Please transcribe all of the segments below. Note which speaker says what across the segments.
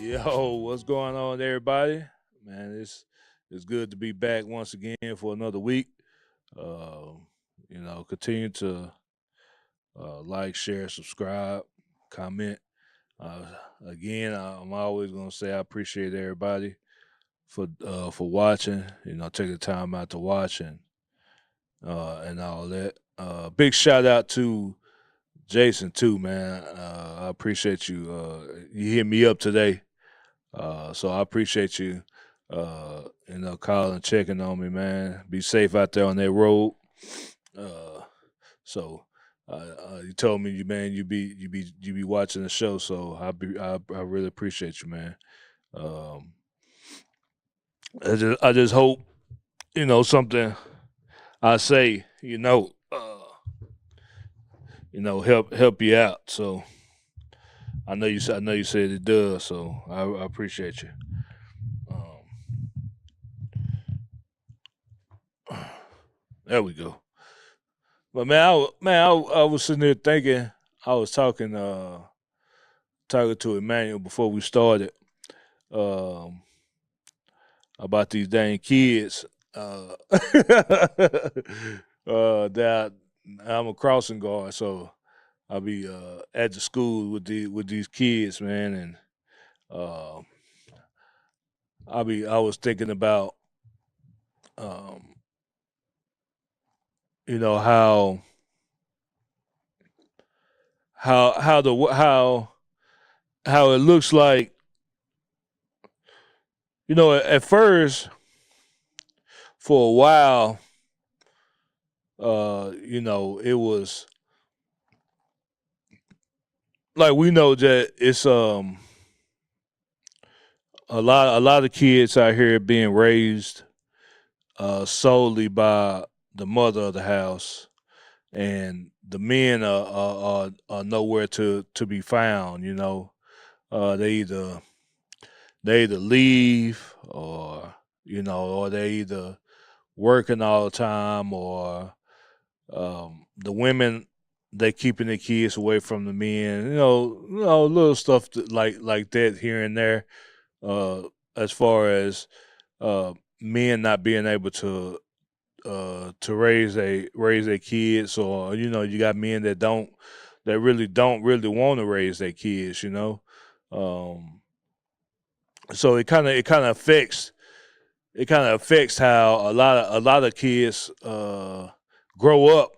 Speaker 1: Yo, what's going on, everybody? Man, it's good to be back once again for another week. Uh, continue to like, share, subscribe, comment. Uh, Again, I'm always gonna say I appreciate everybody for watching. Take the time out to watch and all that. Big shout out to Jason too, man. I appreciate you. You hit me up today. So I appreciate you, calling, checking on me, man. Be safe out there on that road. Uh, so you told me, man, you be watching the show. So I really appreciate you, man. Um, I just hope something I say, help you out. So I know you said it does. So I appreciate you. There we go. But man, I was sitting there thinking. I was talking to Emmanuel before we started um, about these dang kids. That I'm a crossing guard, so I'll be at the school with these kids, man, and uh, I was thinking about um, how how the how it looks like. At first, for a while, it was like, we know that it's a lot of kids out here being raised solely by the mother of the house, and the men are nowhere to be found. They either leave, or they either working all the time, or the women, they keeping the kids away from the men. Little stuff like that here and there. Uh, as far as uh, men not being able to raise their kids, or you got men that really don't really want to raise their kids. Um, so it kind of affects how a lot of kids grow up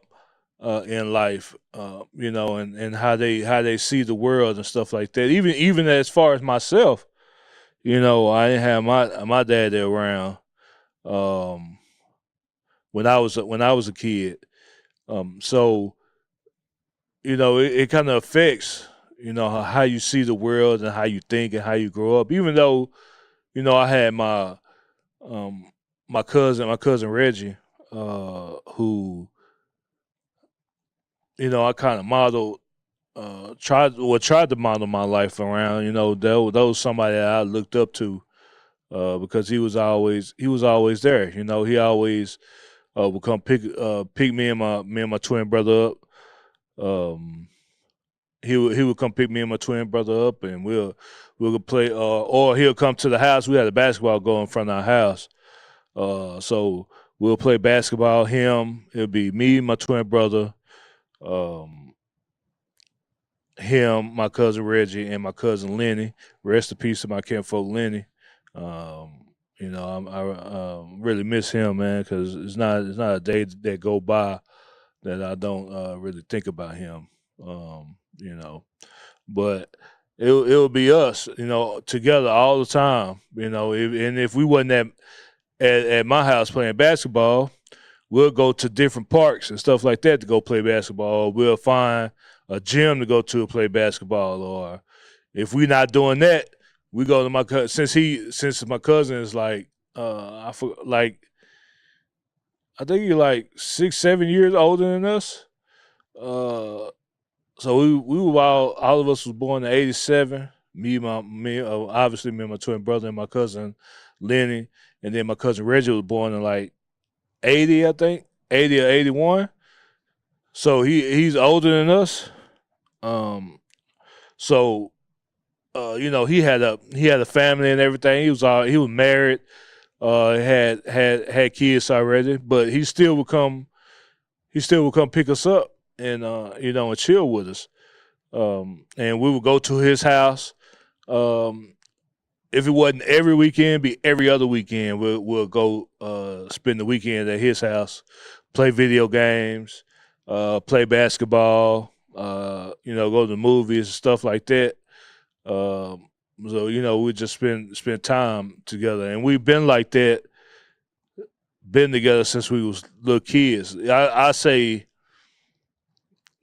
Speaker 1: in life, and how they see the world and stuff like that. Even as far as myself, I didn't have my dad around um, when I was a kid. So it kind of affects how you see the world and how you think and how you grow up. Even though I had um, my cousin Reggie, who I kind of modeled, tried to model my life around. That was somebody that I looked up to, because he was always there. He always would come pick me and my twin brother up. Um, he would come pick me and my twin brother up, and we'll play. Or he'll come to the house. We had a basketball goal in front of our house. So we'll play basketball. It'll be me, my twin brother, um, him, my cousin Reggie, and my cousin Lenny. Rest in peace to my kinfolk Lenny. I really miss him, man, because it's not a day that go by that I don't really think about him. Um, you know, but it'll be us, together all the time. And if we wasn't at my house playing basketball, we'll go to different parks and stuff like that to go play basketball. We'll find a gym to go to play basketball, or if we're not doing that, we go to my cousin. Since my cousin is like, I think he's like 6, 7 years older than us. Uh, so we were all of us was born in '87. Obviously me and my twin brother and my cousin Lenny, and then my cousin Reggie was born in like '80, I think, '80 or '81. So he's older than us. Um, so he had a family and everything. He was married, had kids already, but he still would come pick us up and and chill with us. And we would go to his house. Um, if it wasn't every weekend, be every other weekend. We'll go spend the weekend at his house, play video games, play basketball, go to the movies and stuff like that. Um, so we just spend time together, and we've been like that, been together since we was little kids. I say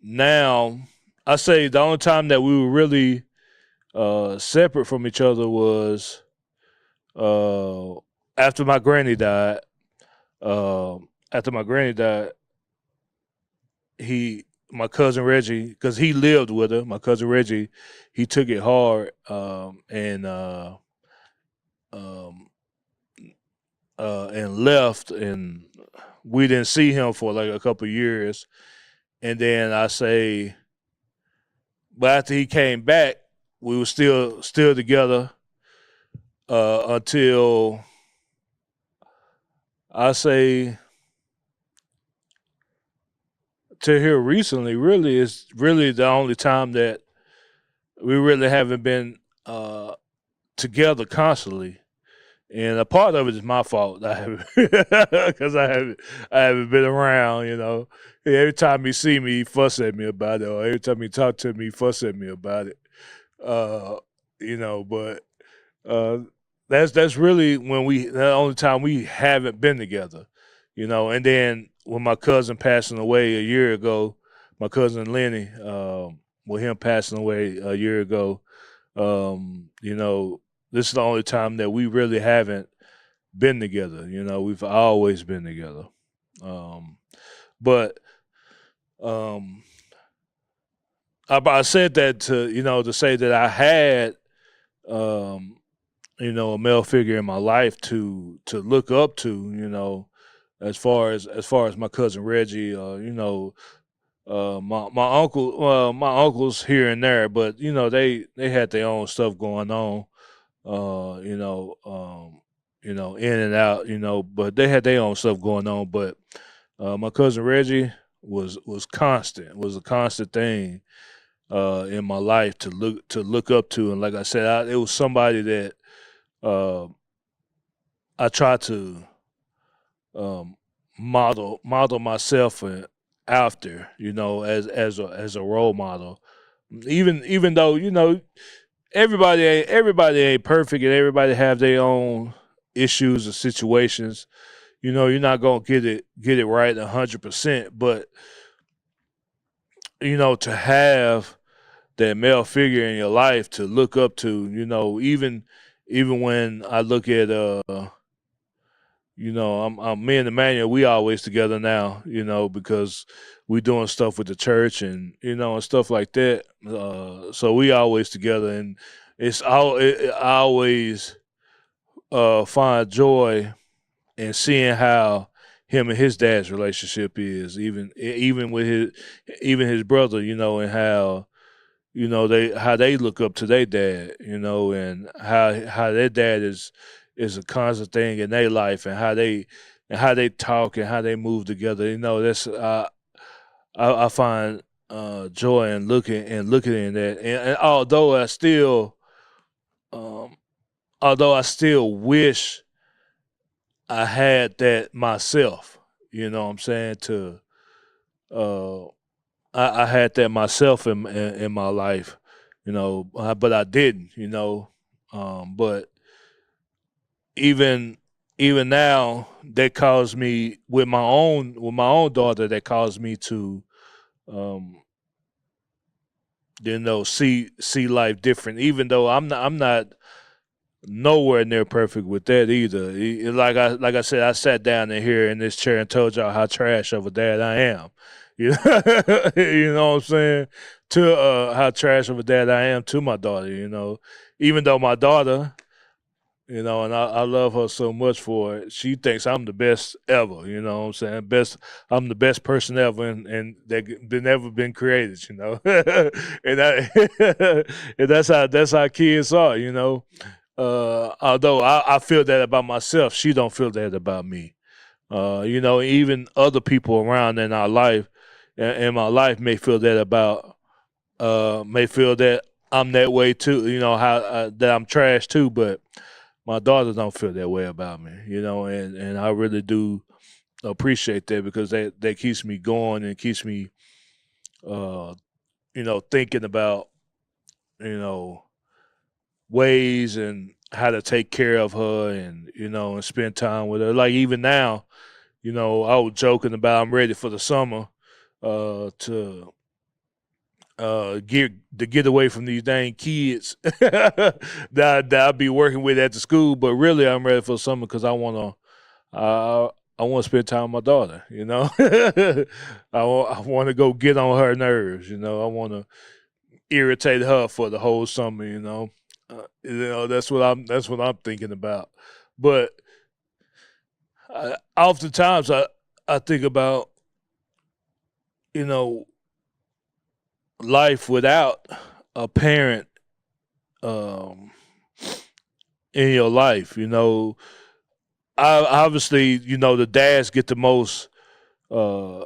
Speaker 1: now, I say the only time that we were really separate from each other was uh, after my granny died. After my granny died, my cousin Reggie, because he lived with her. My cousin Reggie, he took it hard, um, and left, and we didn't see him for like a couple of years. And then I say, but after he came back, we were still together until I say to here recently. Really, is really the only time that we really haven't been together constantly. And a part of it is my fault. I haven't because I haven't been around. Every time he see me, he fuss at me about it, or every time he talk to me, he fuss at me about it. Uh, but uh, that's really the only time we haven't been together. And then when my cousin passing away a year ago, my cousin Lenny, with him passing away a year ago, this is the only time that we really haven't been together. We've always been together. Um, but um, I said that to say that I had um, a male figure in my life to look up to. As far as my cousin Reggie, my uncles here and there, but they had their own stuff going on, in and out, but they had their own stuff going on. But my cousin Reggie was a constant thing in my life to look up to, and like I said, it was somebody that uh, I tried to um, model myself after, as a role model. Even though everybody ain't perfect, and everybody have their own issues and situations. You're not gonna get it right 100%, but to have that male figure in your life to look up to, even when I look at I'm me and Emmanuel, we always together now, because we doing stuff with the church and stuff like that. So we always together, and I always find joy in seeing how him and his dad's relationship is, even with his brother, and how they look up to their dad, and how their dad is a constant thing in their life, and how they talk and how they move together. That's I find joy in looking in that, and um, although I still wish I had that myself. You know what I'm saying? Uh, I had that myself in my life. But I didn't. But even even now, that caused me with my own daughter. That caused me to um, see life different. Even though I'm not nowhere near perfect with that either. Like I said, I sat down in here in this chair and told y'all how trash of a dad I am. You know, you know what I'm saying? To how trash of a dad I am to my daughter. Even though my daughter, And I love her so much for it. She thinks I'm the best ever, you know what I'm saying? I'm the best person ever and that been ever been created, you know. and I, and that's how kids are, you know. Although I feel that about myself, she don't feel that about me. Even other people around in my life may feel that I'm that way too. You know how that I'm trash too, but my daughters don't feel that way about me. And I really do appreciate that because that keeps me going and keeps me, uh, thinking about you know ways and how to take care of her and and spend time with her. Like even now, I was joking about I'm ready for the summer to get away from these dang kids that I'll be working with at the school. But really, I'm ready for summer because I want to spend time with my daughter. I want to go get on her nerves. I want to irritate her for the whole summer. That's what I'm thinking about. But oftentimes I think about you know life without a parent um, in your life. Obviously, the dads get the most, uh,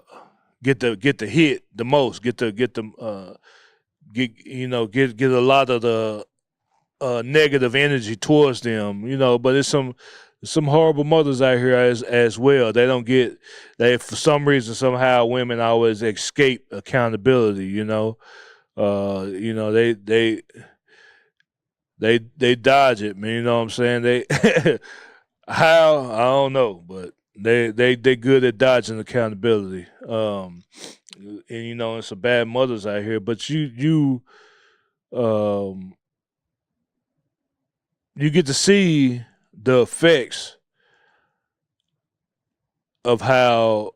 Speaker 1: get the hit the most, get them, get a lot of the negative energy towards them. But it's some horrible mothers out here as well. They for some reason somehow women always escape accountability. They dodge it, man. You know what I'm saying? They how I don't know, but they good at dodging accountability. And and some bad mothers out here, but um you get to see the effects of how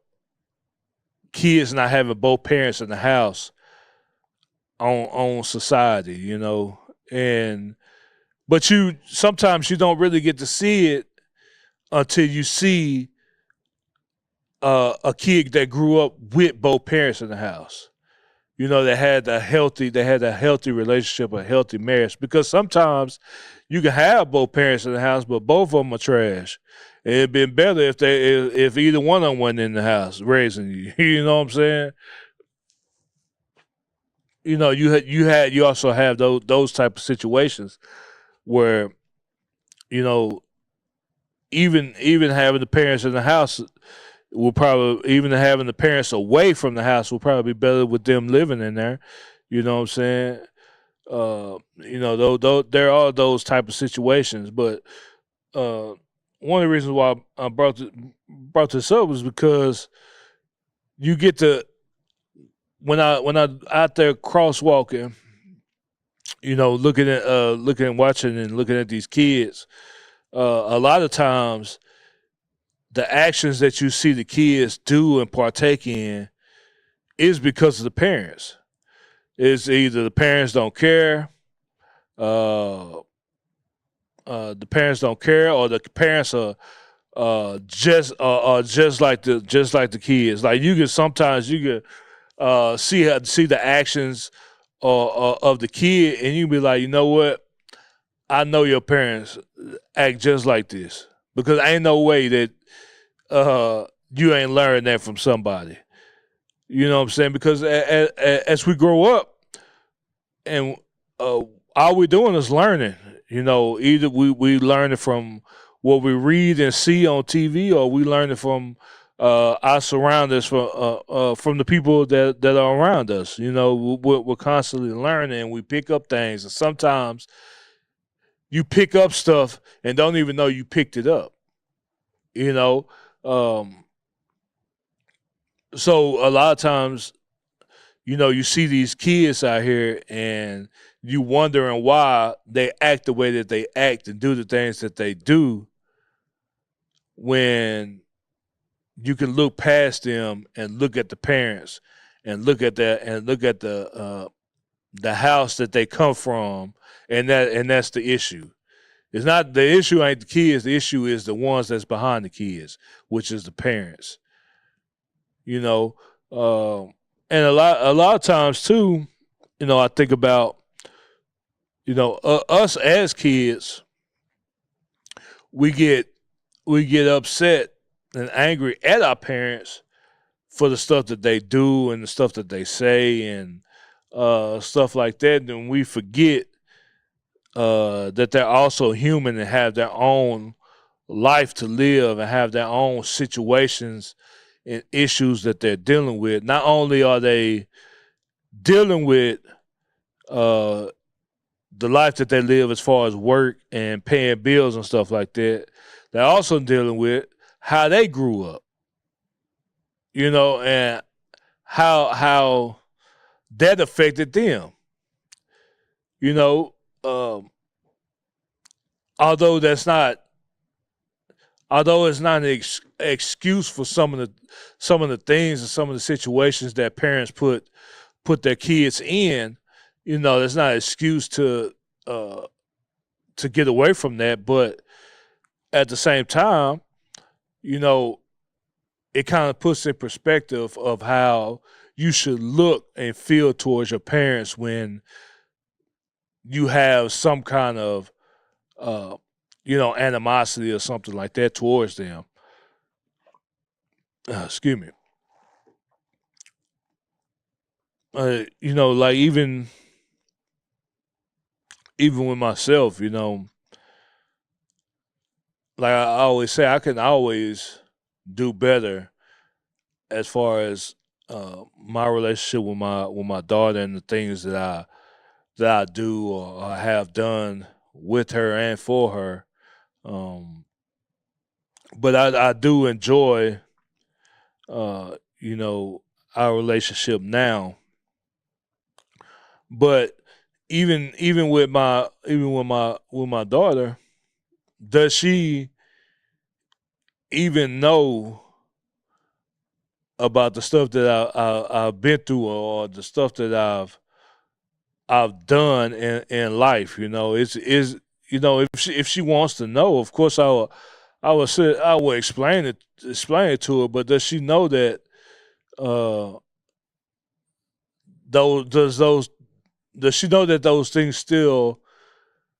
Speaker 1: kids not having both parents in the house on society, and but you sometimes you don't really get to see it until you see a kid that grew up with both parents in the house. They had a healthy relationship, a healthy marriage. Because sometimes you can have both parents in the house, but both of them are trash. It'd been better if either one of them wasn't in the house raising you. You know what I'm saying? You also have those type of situations where you know even having the parents in the house will probably even having the parents away from the house will probably be better with them living in there. You know what I'm saying? Though there are those type of situations, but uh, one of the reasons why I brought this up was because you get to when I out there crosswalking, looking watching and looking at these kids, a lot of times the actions that you see the kids do and partake in is because of the parents. It's either the parents don't care, uh, the parents don't care, or the parents are just like the kids. Like you can see the actions of the kid, and you be like, you know what? I know your parents act just like this because ain't no way that you ain't learned that from somebody. You know what I'm saying? Because as we grow up, and uh, all we're doing is learning. Either we learn it from what we read and see on TV, or we learn it from our surroundings, from the people that are around us. We're constantly learning, and we pick up things, and sometimes you pick up stuff and don't even know you picked it up. You know, um, so a lot of times, you see these kids out here and you wondering why they act the way that they act and do the things that they do when you can look past them and look at the parents and look at that and look at the house that they come from, and that's the issue It's not the issue ain't the kids. The issue is the ones that's behind the kids, which is the parents. You know, and a lot of times too. I think about us as kids, we get upset and angry at our parents for the stuff that they do and the stuff that they say and stuff like that. And we forget that they're also human and have their own life to live and have their own situations and issues that they're dealing with. Not only are they dealing with uh, the life that they live as far as work and paying bills and stuff like that, they're also dealing with how they grew up, and how that affected them. You know, um, although that's not although it's not an excuse for some of the things and some of the situations that parents put their kids in. That's not an excuse uh, to get away from that. But at the same time, you know, it kind of puts in perspective of how you should look and feel towards your parents when you have some kind of uh, animosity or something like that towards them. Excuse me. Like even with myself, like I always say, I can always do better as far as my relationship with my daughter and the things that I do or I have done with her and for her. Um, but I do enjoy, uh, you know, our relationship now. But even with my daughter, does she even know about the stuff that I've been through or the stuff that I've done in life? If she wants to know, of course I will explain it to her. But does she know that uh those does she know that those things still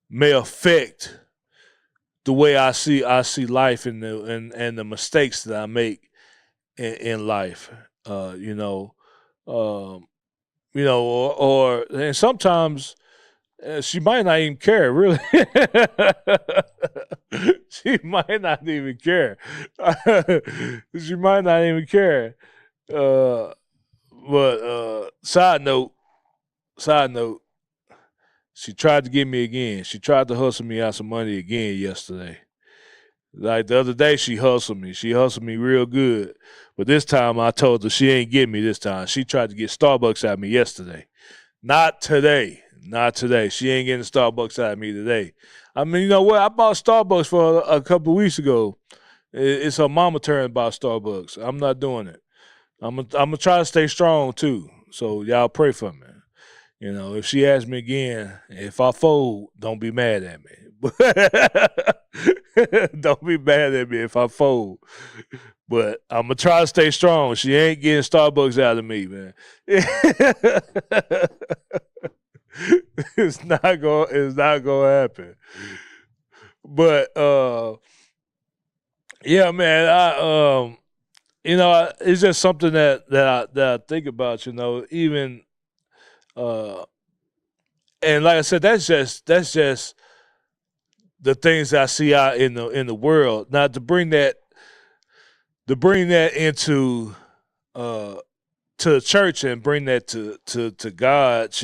Speaker 1: may affect the way I see life and the mistakes that I make in life? You know, um, or and sometimes she might not even care. Really, she might not even care. She might not even care. Uh, but side note, she tried to get me again. She tried to hustle me out some money again yesterday. Like the other day, she hustled me. She hustled me real good. But this time, I told her she ain't getting me this time. She tried to get Starbucks out of me yesterday. Not today. Not today. She ain't getting Starbucks out of me today. I mean, you know what? I bought Starbucks for a couple of weeks ago. It's her mama turn to buy Starbucks. I'm not doing it. I'm gonna try to stay strong too. So y'all pray for me. If she asks me again, if I fold, don't be mad at me. Don't be mad at me if I fold. But I'm gonna try to stay strong. She ain't getting Starbucks out of me, man. It's not gonna happen. But yeah, man, it's just something that I think about. Even uh, and like I said, that's just the things I see out in the world. Now to bring that into uh to the church and bring that to God,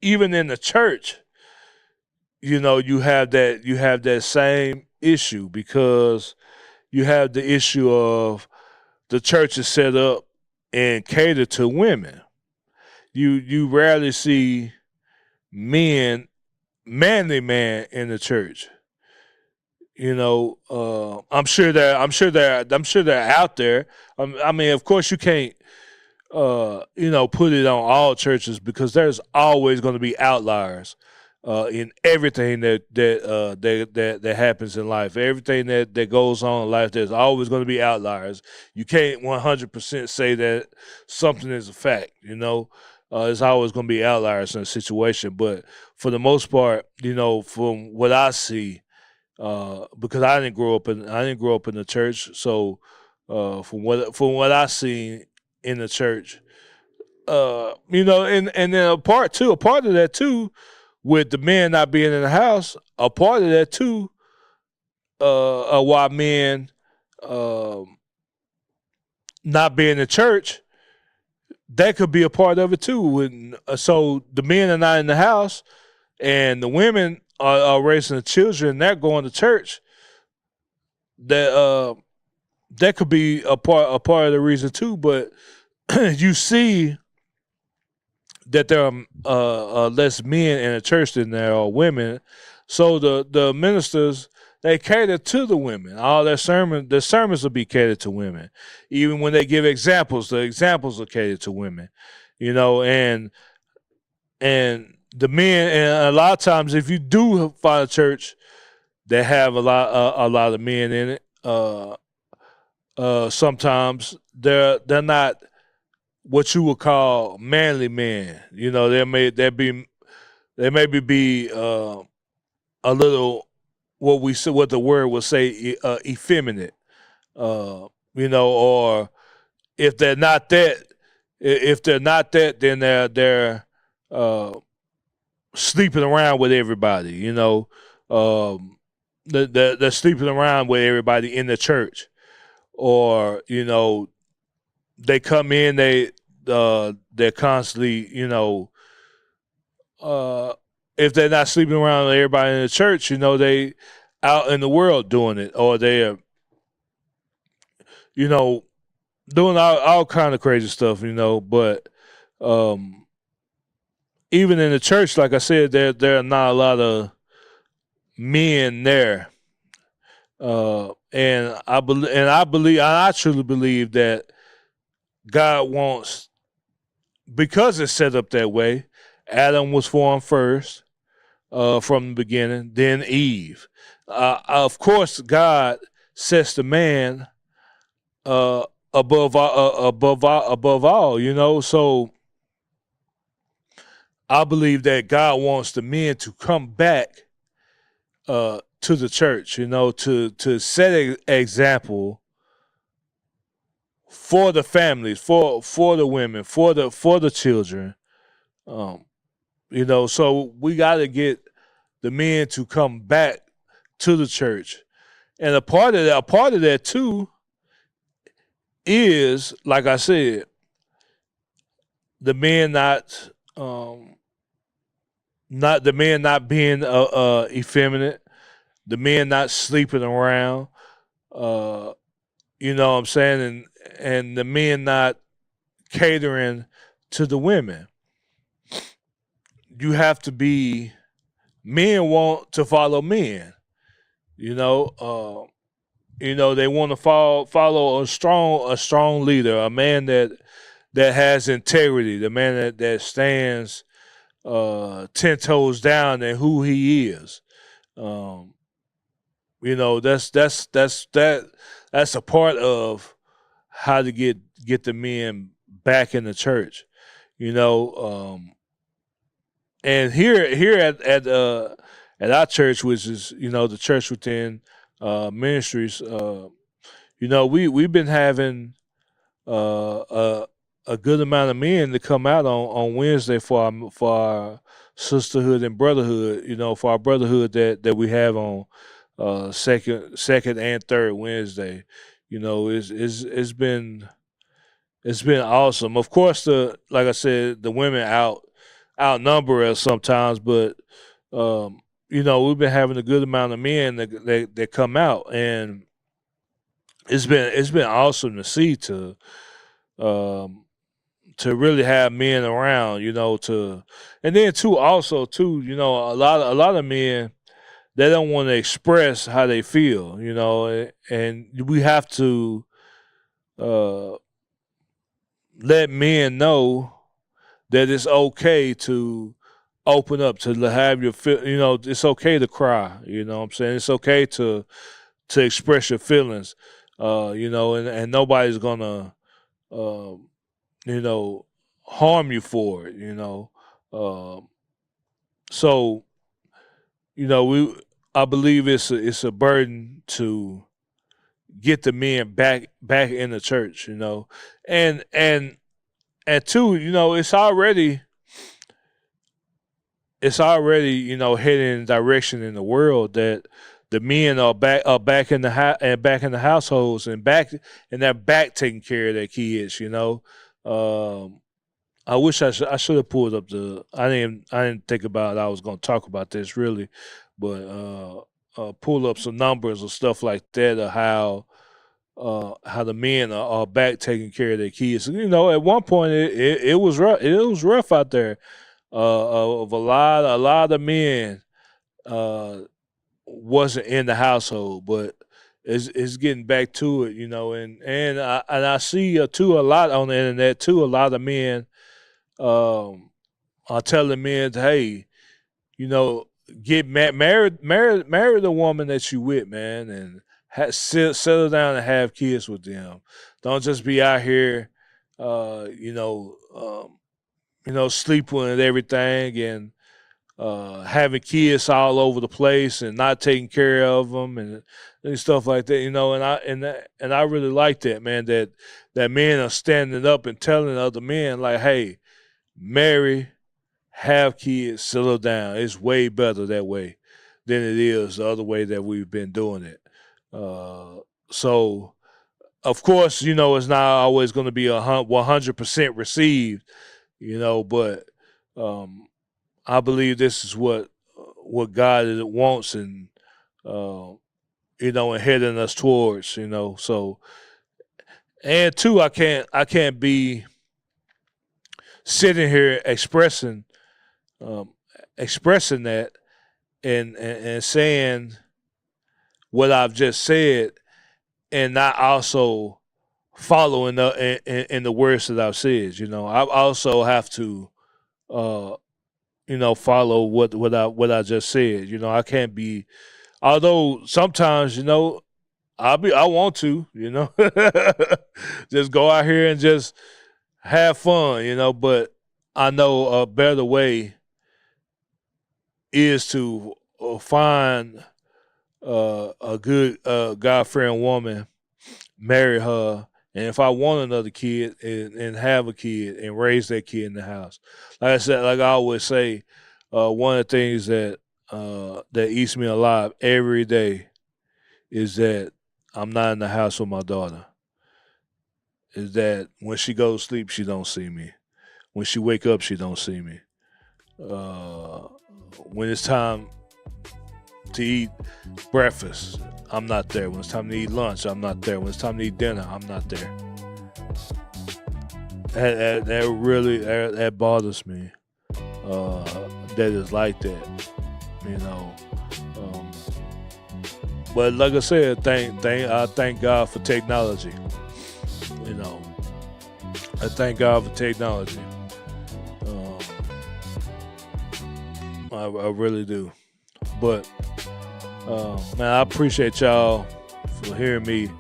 Speaker 1: even in the church, you have that same issue because you have the issue of the church is set up and catered to women. You rarely see men, manly man in the church. I'm sure they're out there. I mean, of course, you can't put it on all churches because there's always going to be outliers. in everything that happens in life. Everything that goes on in life, there's always going to be outliers. You can't 100% say that something is a fact. There's always going to be outliers in a situation. But for the most part, from what I see, because I didn't grow up in the church, so from what I see in the church, and then a part of that too, with the men not being in the house, a part of that too, why men not being in church, that could be a part of it too. So the men are not in the house, and the women are raising the children, they're going to church. That could be a part of the reason too. But you see that there are less men in the church than there are women. So the ministers, they cater to the women. All their sermons will be catered to women. Even when they give examples, the examples are catered to women. And the men, and a lot of times, if you do find a church that have a lot of men in it, sometimes they're not what you would call manly men. They maybe be a little, what the word would say, effeminate. Or if they're not that, then they're sleeping around with everybody. They're sleeping around with everybody in the church, or they come in, they're constantly, if they're not sleeping around with everybody in the church, they out in the world doing it, or they're, doing all kind of crazy stuff, but even in the church, like I said, there are not a lot of men there. I truly believe that God wants, because it's set up that way. Adam was formed first, from the beginning, then Eve. Of course, God sets the man above all. So I believe that God wants the men to come back to the church, to set an example for the families, for the women, for the children. So we got to get the men to come back to the church, and a part of that too is, like I said, the men not being effeminate, the men not sleeping around. You know what I'm saying, and the men not catering to the women. You have to be, men want to follow men. You know, they want to follow a strong leader, a man that has integrity, the man that stands 10 toes down in who he is. That's a part of how to get the men back in the church. And here at our church, which is the church within ministries, we've been having a good amount of men to come out on Wednesday for our sisterhood and brotherhood. For our brotherhood that we have on second and third Wednesday. It's been awesome. Of course, like I said, the women outnumber us sometimes, but we've been having a good amount of men that come out, and it's been awesome to see, to really have men around, and then also a lot of men, they don't want to express how they feel, and we have to let men know that it's okay to open up, to have your feel. It's okay to cry. You know what I'm saying? It's okay to express your feelings. And nobody's gonna uh, you know harm you for it. Um, so we I believe it's a burden to get the men back in the church. And two, it's already heading in direction in the world that the men are back in the households, and they're back taking care of their kids. Um, I wish I should have pulled up the. I didn't think about I was going to talk about this really, but pull up some numbers or stuff like that of how the men are back taking care of their kids. At one point it was rough. It was rough out there. Of a lot of men wasn't in the household, but it's getting back to it. And I see too a lot on the internet too. A lot of men are telling men, hey, you know, get marry the woman that you with, man, and settle down and have kids with them. Don't just be out here, uh, you know, um, sleeping and everything, and having kids all over the place and not taking care of them, and stuff like that. And I really like that, man. That men are standing up and telling other men like, hey, marry, have kids, settle down. It's way better that way than it is the other way that we've been doing it. So, of course, it's not always going to be 100% received, but um, I believe this is what God wants, and and heading us towards. So, and two, I can't be sitting here um, expressing that, and saying what I've just said, and not also following in the words that I've said. I also have to uh, follow what I just said. I can't be. Although sometimes, I want to, just go out here and just have fun, But I know a better way is to find a good God-fearing woman, marry her, and if I want another kid, and have a kid and raise that kid in the house. Like I said, like I always say, one of the things that eats me alive every day is that I'm not in the house with my daughter. Is that when she goes to sleep, she don't see me. When she wake up, she don't see me. When it's time to eat breakfast, I'm not there. When it's time to eat lunch, I'm not there. When it's time to eat dinner, I'm not there. That really bothers me. That is like that, you know. Um, but like I said, I thank God for technology. You know, I thank God for technology. Um, I really do. But man, I appreciate y'all for hearing me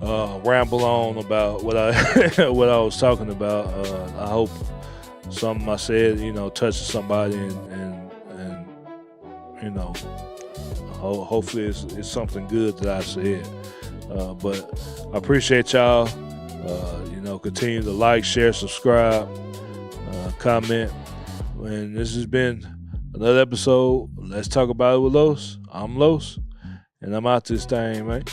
Speaker 1: ramble on about what I what I was talking about. I hope something I said, touches somebody, and you know, hopefully it's something good that I said. But I appreciate y'all. Continue to like, share, subscribe, comment. And this has been another episode. Let's talk about it with Los. I'm Los, and I'm out this thing, man.